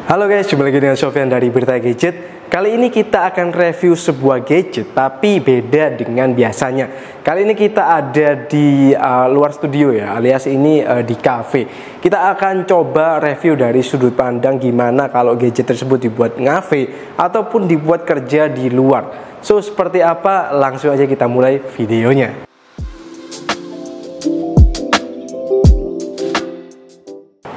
Halo guys, jumpa lagi dengan Sofyan dari Berita Gadget. Kali ini kita akan review sebuah gadget, tapi beda dengan biasanya. Kali ini kita ada di luar studio ya, alias ini di cafe. Kita akan coba review dari sudut pandang gimana kalau gadget tersebut dibuat ngafe ataupun dibuat kerja di luar. So, seperti apa? Langsung aja kita mulai videonya.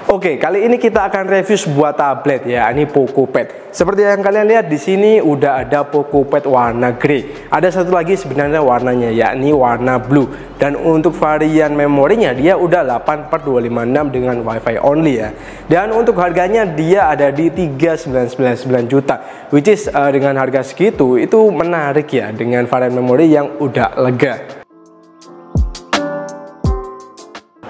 Oke, kali ini kita akan review sebuah tablet ya, ini PocoPad. Seperti yang kalian lihat di sini udah ada PocoPad warna grey. Ada satu lagi sebenarnya warnanya, yakni warna blue. Dan untuk varian memorinya dia udah 8/256 dengan WiFi only ya. Dan untuk harganya dia ada di 3.999 juta, which is dengan harga segitu itu menarik ya, dengan varian memori yang udah lega.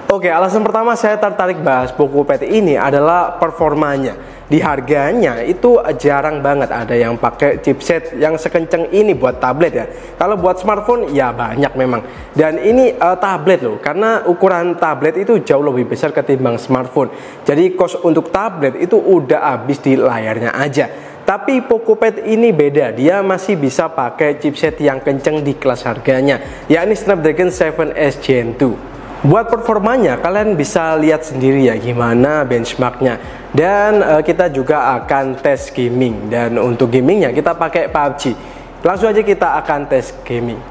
Oke, alasan pertama saya tertarik bahas PocoPad ini adalah performanya. Di harganya itu jarang banget ada yang pakai chipset yang sekenceng ini buat tablet ya. Kalau buat smartphone ya banyak memang. Dan ini tablet loh, karena ukuran tablet itu jauh lebih besar ketimbang smartphone. Jadi cost untuk tablet itu udah habis di layarnya aja. Tapi PocoPad ini beda, dia masih bisa pakai chipset yang kenceng di kelas harganya, yakni Snapdragon 7S Gen 2. Buat performanya kalian bisa lihat sendiri ya gimana benchmarknya. Dan kita juga akan tes gaming. Dan untuk gamingnya kita pakai PUBG. Langsung aja kita akan tes gaming.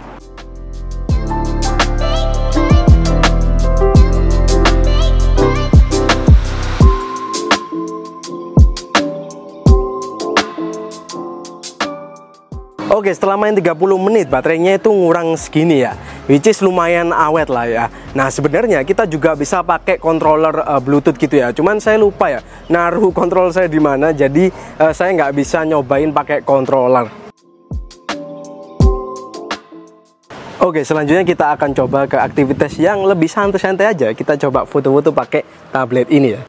Oke, setelah main 30 menit baterainya itu ngurang segini ya, which is lumayan awet lah ya. Nah, sebenarnya kita juga bisa pakai controller Bluetooth gitu ya. Cuman saya lupa ya naruh controller saya di mana, jadi saya nggak bisa nyobain pakai controller. Oke, selanjutnya kita akan coba ke aktivitas yang lebih santai-santai aja. Kita coba foto-foto pakai tablet ini ya.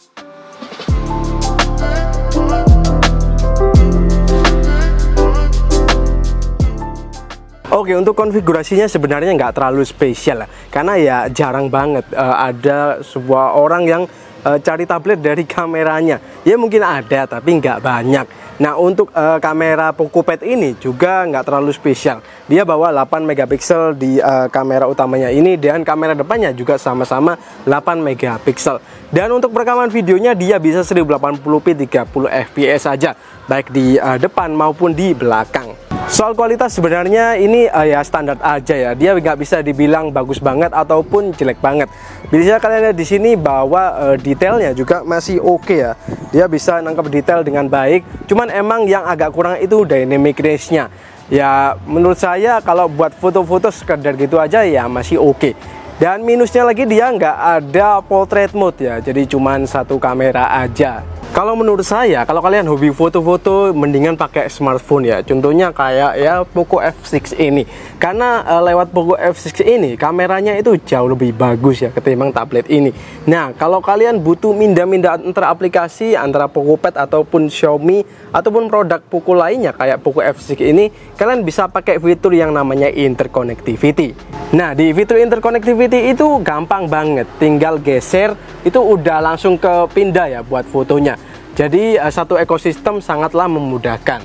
Oke, untuk konfigurasinya sebenarnya nggak terlalu spesial lah, karena ya jarang banget ada sebuah orang yang cari tablet dari kameranya. Ya mungkin ada, tapi nggak banyak. Nah, untuk kamera PocoPad ini juga nggak terlalu spesial. Dia bawa 8 megapiksel di kamera utamanya ini, dan kamera depannya juga sama-sama 8 megapiksel. Dan untuk perekaman videonya dia bisa 1080p 30 fps saja, baik di depan maupun di belakang. Soal kualitas sebenarnya ini ya standar aja ya. Dia nggak bisa dibilang bagus banget ataupun jelek banget. Bisa kalian lihat di sini bahwa detailnya juga masih oke ya. Dia bisa nangkep detail dengan baik. Cuman emang yang agak kurang itu dynamic range-nya. Ya menurut saya kalau buat foto-foto sekedar gitu aja ya masih oke. Dan minusnya lagi dia nggak ada portrait mode ya. Jadi cuman satu kamera aja. Kalau menurut saya, kalau kalian hobi foto-foto, mendingan pakai smartphone ya. Contohnya kayak ya Poco F6 ini. Karena lewat Poco F6 ini, kameranya itu jauh lebih bagus ya ketimbang tablet ini. Nah, kalau kalian butuh mindah-mindah antara aplikasi, antara PocoPad ataupun Xiaomi, ataupun produk Poco lainnya kayak Poco F6 ini, kalian bisa pakai fitur yang namanya interconnectivity. Nah, di fitur interconnectivity itu gampang banget. Tinggal geser, itu udah langsung ke pindah ya buat fotonya. Jadi satu ekosistem sangatlah memudahkan.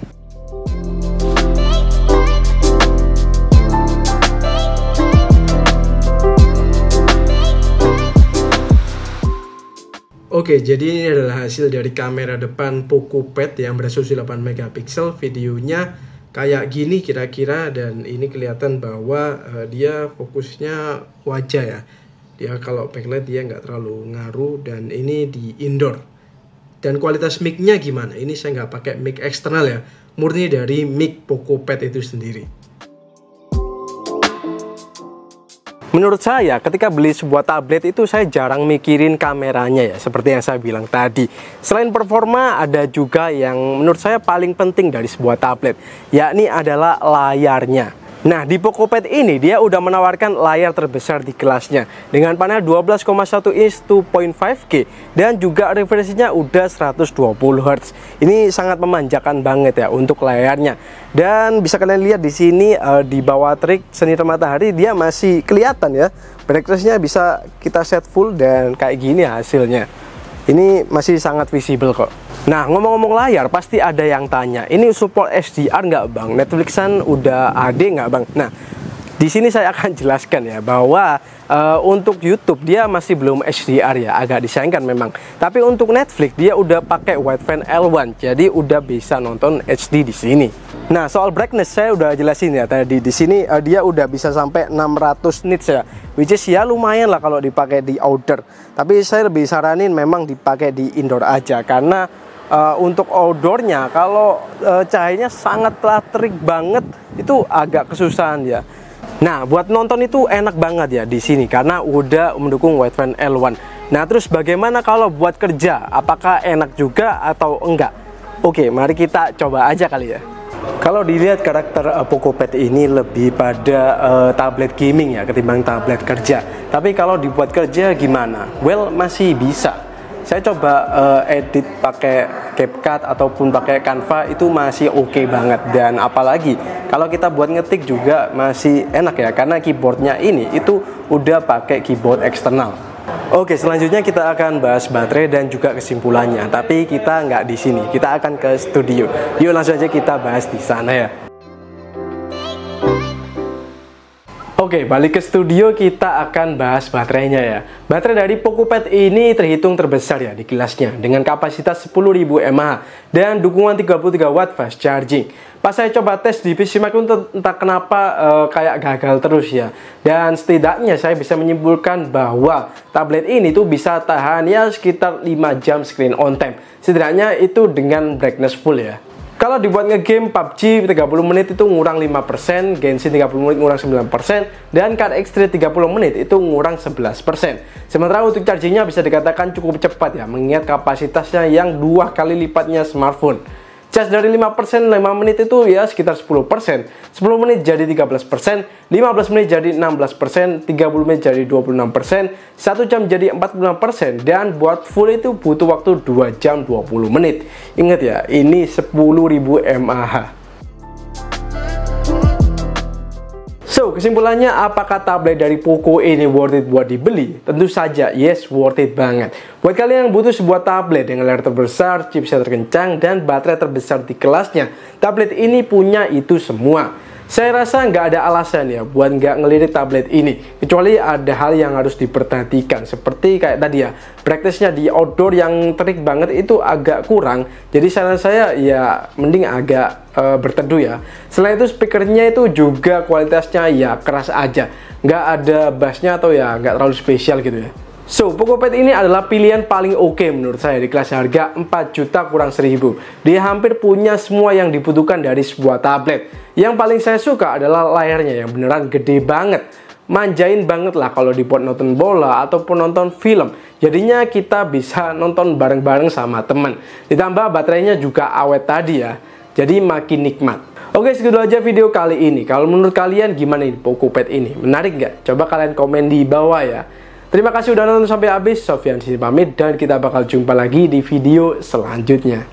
Oke, jadi ini adalah hasil dari kamera depan PocoPad yang beresolusi 8 megapiksel. Videonya kayak gini kira-kira, dan ini kelihatan bahwa dia fokusnya wajah ya. Dia kalau backlight dia nggak terlalu ngaruh, dan ini di indoor. Dan kualitas mic-nya gimana? Ini saya nggak pakai mic eksternal ya, murni dari mic PocoPad itu sendiri. Menurut saya ketika beli sebuah tablet itu saya jarang mikirin kameranya ya, seperti yang saya bilang tadi. Selain performa, ada juga yang menurut saya paling penting dari sebuah tablet, yakni adalah layarnya. Nah, di PocoPad ini dia udah menawarkan layar terbesar di kelasnya dengan panel 12,1 inch 2.5K, dan juga refreshnya udah 120 Hz. Ini sangat memanjakan banget ya untuk layarnya. Dan bisa kalian lihat di sini di bawah trik senter matahari dia masih kelihatan ya. Brightness-nya bisa kita set full, dan kayak gini hasilnya. Ini masih sangat visible kok. Nah, ngomong-ngomong layar, pasti ada yang tanya, ini support HDR nggak bang? Netflixan udah HD nggak bang? Nah, di sini saya akan jelaskan ya bahwa untuk YouTube dia masih belum HDR ya, agak disayangkan memang. Tapi untuk Netflix dia udah pakai wideband L1, jadi udah bisa nonton HD di sini. Nah, soal brightness saya udah jelasin ya tadi. Di sini dia udah bisa sampai 600 nits ya, which is ya lumayan lah kalau dipakai di outdoor. Tapi saya lebih saranin memang dipakai di indoor aja, karena untuk outdoornya kalau cahayanya sangat terik banget itu agak kesusahan ya. Nah, buat nonton itu enak banget ya di sini karena udah mendukung wideband L1. Nah, terus bagaimana kalau buat kerja? Apakah enak juga atau enggak? Oke, mari kita coba aja kali ya. Kalau dilihat karakter PocoPad ini lebih pada tablet gaming ya ketimbang tablet kerja. Tapi kalau dibuat kerja gimana? Well, masih bisa. Saya coba edit pakai CapCut ataupun pakai Canva itu masih oke banget, dan apalagi kalau kita buat ngetik juga masih enak ya karena keyboardnya ini itu udah pakai keyboard eksternal. Oke, selanjutnya kita akan bahas baterai dan juga kesimpulannya, tapi kita nggak di sini, kita akan ke studio. Yuk langsung aja kita bahas di sana ya. Oke, balik ke studio, kita akan bahas baterainya ya. Baterai dari PocoPad ini terhitung terbesar ya di kelasnya dengan kapasitas 10.000 mAh dan dukungan 33 watt fast charging. Pas saya coba tes di PC Mac entah kenapa kayak gagal terus ya. Dan setidaknya saya bisa menyimpulkan bahwa tablet ini tuh bisa tahan ya sekitar 5 jam screen on time. Setidaknya itu dengan brightness full ya. Kalau dibuat ngegame PUBG 30 menit itu ngurang 5%, Genshin 30 menit ngurang 9%, dan Card X3 30 menit itu ngurang 11%. Sementara untuk chargingnya bisa dikatakan cukup cepat ya, mengingat kapasitasnya yang 2 kali lipatnya smartphone. Charge dari 5% 5 menit itu ya sekitar 10%, 10 menit jadi 13%, 15 menit jadi 16%, 30 menit jadi 26%, 1 jam jadi 46%, dan buat full itu butuh waktu 2 jam 20 menit. Ingat ya, ini 10.000 mAh. So, kesimpulannya apakah tablet dari Poco ini worth it buat dibeli? Tentu saja, yes, worth it banget. Buat kalian yang butuh sebuah tablet dengan layar terbesar, chipset terkencang, dan baterai terbesar di kelasnya, tablet ini punya itu semua. Saya rasa nggak ada alasan ya buat nggak ngelirik tablet ini, kecuali ada hal yang harus diperhatikan, seperti kayak tadi ya, brightness-nya di outdoor yang terik banget itu agak kurang. Jadi saran saya ya mending agak berteduh ya. Selain itu speakernya itu juga kualitasnya ya keras aja, nggak ada bassnya atau ya nggak terlalu spesial gitu ya. So, PocoPad ini adalah pilihan paling oke menurut saya di kelas harga 4 juta kurang 1.000. Dia hampir punya semua yang dibutuhkan dari sebuah tablet. Yang paling saya suka adalah layarnya yang beneran gede banget. Manjain banget lah kalau dibuat nonton bola ataupun nonton film. Jadinya kita bisa nonton bareng-bareng sama temen. Ditambah baterainya juga awet tadi ya. Jadi makin nikmat. Oke, segitu aja video kali ini. Kalau menurut kalian gimana nih PocoPad ini? Menarik nggak? Coba kalian komen di bawah ya. Terima kasih udah nonton sampai habis. Sofyan sini pamit dan kita bakal jumpa lagi di video selanjutnya.